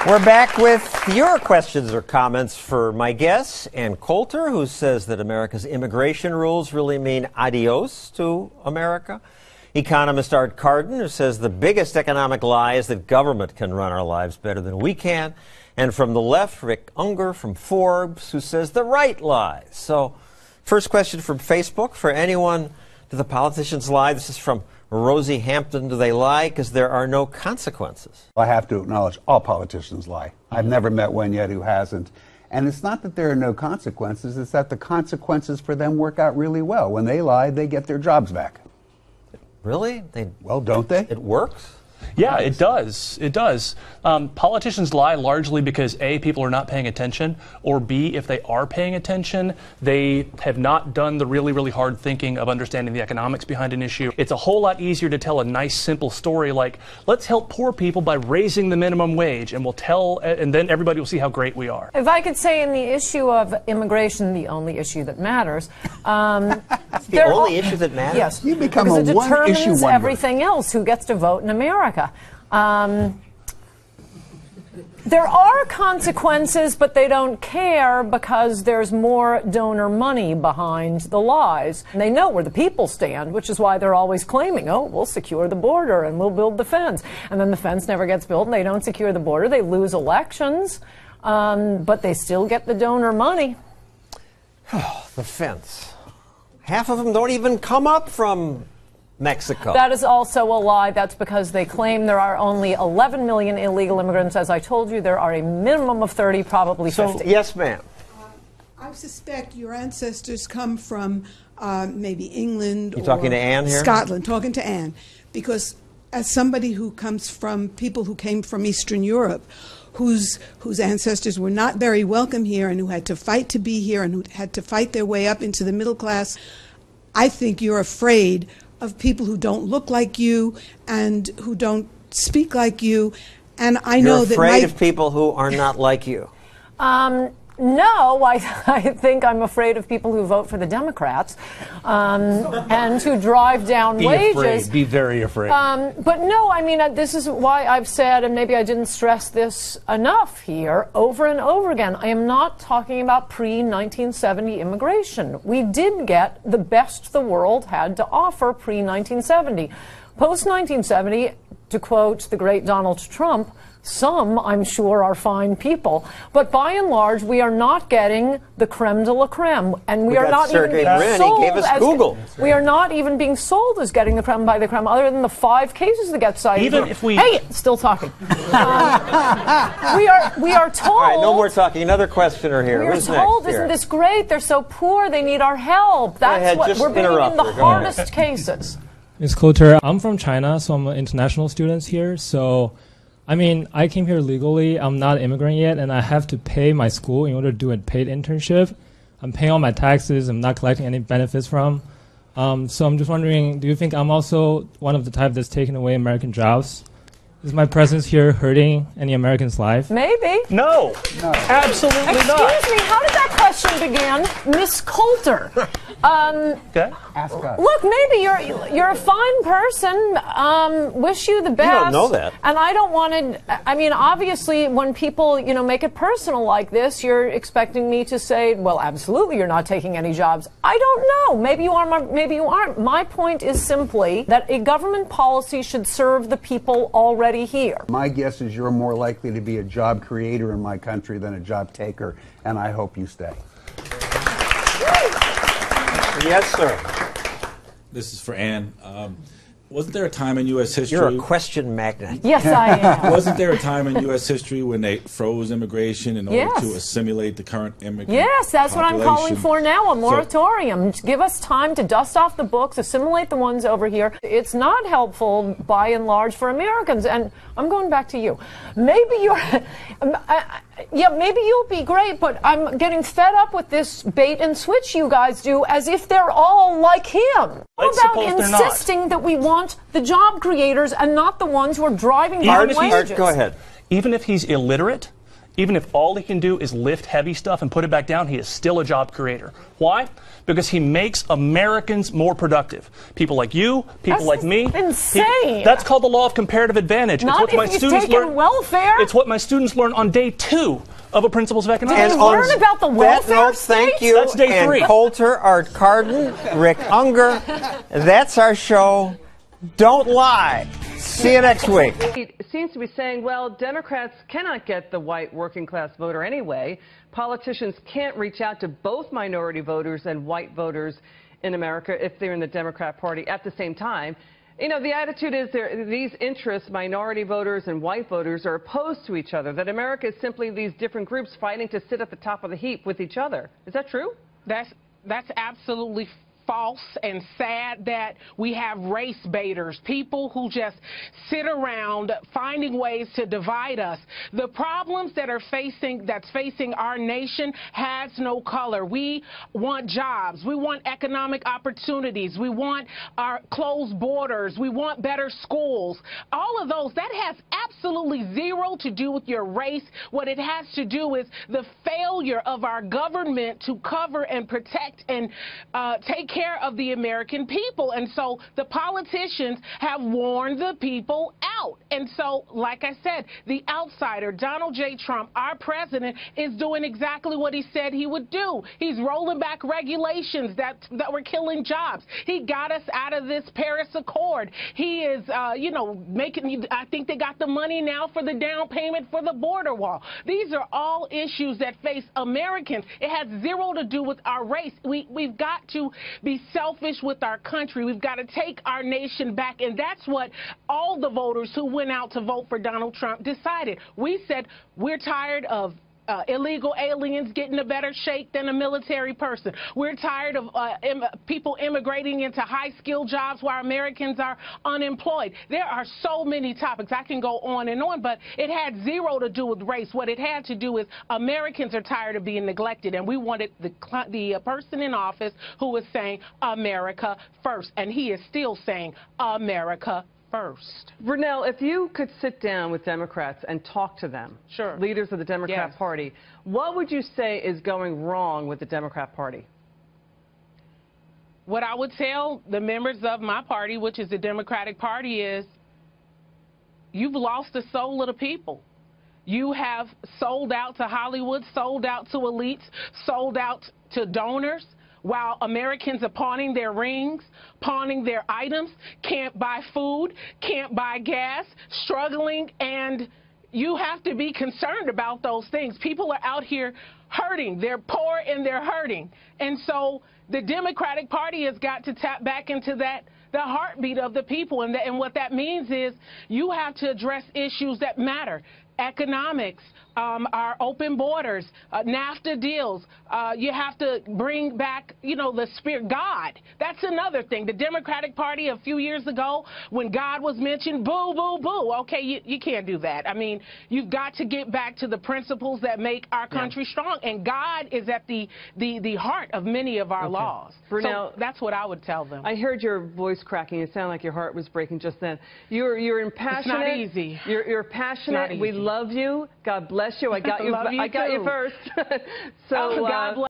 We're back with your questions or comments for my guest, Ann Coulter, who says that America's immigration rules really mean adios to America. Economist Art Carden, who says the biggest economic lie is that government can run our lives better than we can. And from the left, Rick Unger from Forbes, who says the right lies. So, first question from Facebook. For anyone, do the politicians lie? This is from Rosie Hampton. Do they lie because there are no consequences? I have to acknowledge all politicians lie. I've never met one yet who hasn't. And it's not that there are no consequences, it's that the consequences for them work out really well. When they lie, they get their jobs back. Really? Well, don't they? It works? Yeah, it does. It does. Politicians lie largely because A, people are not paying attention, or B, if they are paying attention, they have not done the really, really hard thinking of understanding the economics behind an issue. It's a whole lot easier to tell a nice, simple story like, let's help poor people by raising the minimum wage, and we'll tell, and then everybody will see how great we are. If I could say in the issue of immigration, the only issue that matters. The only issue that matters? Yes. You become a one-issue wonder. It determines everything else, who gets to vote in America. There are consequences, but they don't care because there's more donor money behind the lies. And they know where the people stand, which is why they're always claiming, oh, we'll secure the border and we'll build the fence. And then the fence never gets built and they don't secure the border. They lose elections, but they still get the donor money. The fence. Half of them don't even come up from Mexico. That is also a lie. That's because they claim there are only 11 million illegal immigrants. As I told you, there are a minimum of 30, probably 50. Yes, ma'am. I suspect your ancestors come from maybe England or talking to Ann here? Scotland. Talking to Ann. Because as somebody who comes from people who came from Eastern Europe, whose ancestors were not very welcome here and who had to fight to be here and who had to fight their way up into the middle class, I think you're afraid of people who don't look like you and who don't speak like you. And I know that you're afraid of people who are not like you. No, I think I'm afraid of people who vote for the Democrats and who drive down wages. Be very afraid. But no, I mean, this is why I've said, and maybe I didn't stress this enough here, over and over again, I am not talking about pre-1970 immigration. We did get the best the world had to offer pre-1970. Post-1970, to quote the great Donald Trump, some, I'm sure, are fine people, but by and large, we are not getting the creme de la creme, and we are not even being sold. He gave us Google. We are not even being sold as getting the creme by the creme, other than the 5 cases that get cited. Even if we, hey, still talking. We are told. All right, no more talking. Another questioner here. We are told, isn't this great? They're so poor. They need our help. That's what we're being in the hardest cases. Ms. Coulter, I'm from China, so I'm an international student here. So, I mean, I came here legally. I'm not an immigrant yet, and I have to pay my school in order to do a paid internship. I'm paying all my taxes. I'm not collecting any benefits from. So I'm just wondering, do you think I'm also one of the type that's taking away American jobs? Is my presence here hurting any American's life? Maybe. No. Absolutely not. Excuse me, how did that question begin? Miss Coulter. Okay. Ask us. Look, maybe you're a fine person. Wish you the best. You don't know that. And I don't want to. I mean, obviously, when people make it personal like this, you're expecting me to say, "Well, absolutely, you're not taking any jobs." I don't know. Maybe you are. Maybe you aren't. My point is simply that a government policy should serve the people already here. My guess is you're more likely to be a job creator in my country than a job taker, and I hope you stay. Yes, sir. This is for Ann. Wasn't there a time in U.S. history... You're a question magnet. Yes, I am. Wasn't there a time in U.S. history when they froze immigration in order to assimilate the current immigrant Yes, that's what I'm calling for now, a moratorium. So, give us time to dust off the books, assimilate the ones over here. It's not helpful, by and large, for Americans. And I'm going back to you. Maybe you're... yeah, maybe you'll be great, but I'm getting fed up with this bait and switch you guys do as if they're all like him. Let's How about suppose they're not. insisting that we want the job creators and not the ones who are driving down wages? Go ahead. Even if he's illiterate, even if all he can do is lift heavy stuff and put it back down, he is still a job creator. Why? Because he makes Americans more productive. People like you, people like me. Insane. That's called the law of comparative advantage. Not it's what if he's taking welfare. It's what my students learn on day 2 of a Principles of Economics. Did you learn about the welfare state? Thank you. That's day 3. And Coulter, Art Carden, Rick Unger. That's our show. Don't lie. See you next week. It seems to be saying, well, Democrats cannot get the white working class voter anyway. Politicians can't reach out to both minority voters and white voters in America if they're in the Democrat Party at the same time. You know, the attitude is these interests, minority voters and white voters, are opposed to each other, that America is simply these different groups fighting to sit at the top of the heap with each other. Is that true? That's absolutely false and sad that we have race baiters, people who just sit around finding ways to divide us. The problems that's facing our nation has no color. We want jobs. We want economic opportunities. We want our closed borders. We want better schools. All of those, that has absolutely zero to do with your race. What it has to do is the failure of our government to cover and protect and take care of the American people. And so the politicians have worn the people out. And so, like I said, the outsider, Donald J. Trump, our president, is doing exactly what he said he would do. He's rolling back regulations that were killing jobs. He got us out of this Paris Accord. He is, making, I think they got the money now for the down payment for the border wall. These are all issues that face Americans. It has zero to do with our race. We've got to be selfish with our country. We've got to take our nation back, and that's what all the voters who went out to vote for Donald Trump decided. We said we're tired of illegal aliens getting a better shake than a military person. We're tired of people immigrating into high-skilled jobs while Americans are unemployed. There are so many topics. I can go on and on, but it had zero to do with race. What it had to do is Americans are tired of being neglected, and we wanted the person in office who was saying America first, and he is still saying America first. Vernell, if you could sit down with Democrats and talk to them, sure, leaders of the Democrat Party, what would you say is going wrong with the Democrat Party? What I would tell the members of my party, which is the Democratic Party, is you've lost the soul of the people. You have sold out to Hollywood, sold out to elites, sold out to donors, while Americans are pawning their rings, pawning their items, can't buy food, can't buy gas, struggling, and you have to be concerned about those things. People are out here hurting. They're poor and they're hurting. And so the Democratic Party has got to tap back into the heartbeat of the people. And what that means is you have to address issues that matter. Economics, our open borders, NAFTA deals. You have to bring back, the spirit. God, that's another thing. The Democratic Party a few years ago, when God was mentioned, boo, boo, boo. Okay, you can't do that. I mean, you've got to get back to the principles that make our country strong. And God is at the heart of many of our laws. Vernell, so that's what I would tell them. I heard your voice cracking. It sounded like your heart was breaking just then. You're impassionate. It's not easy. You're passionate. We love you. God bless you. I got you. Love you I got you too. first. So God bless.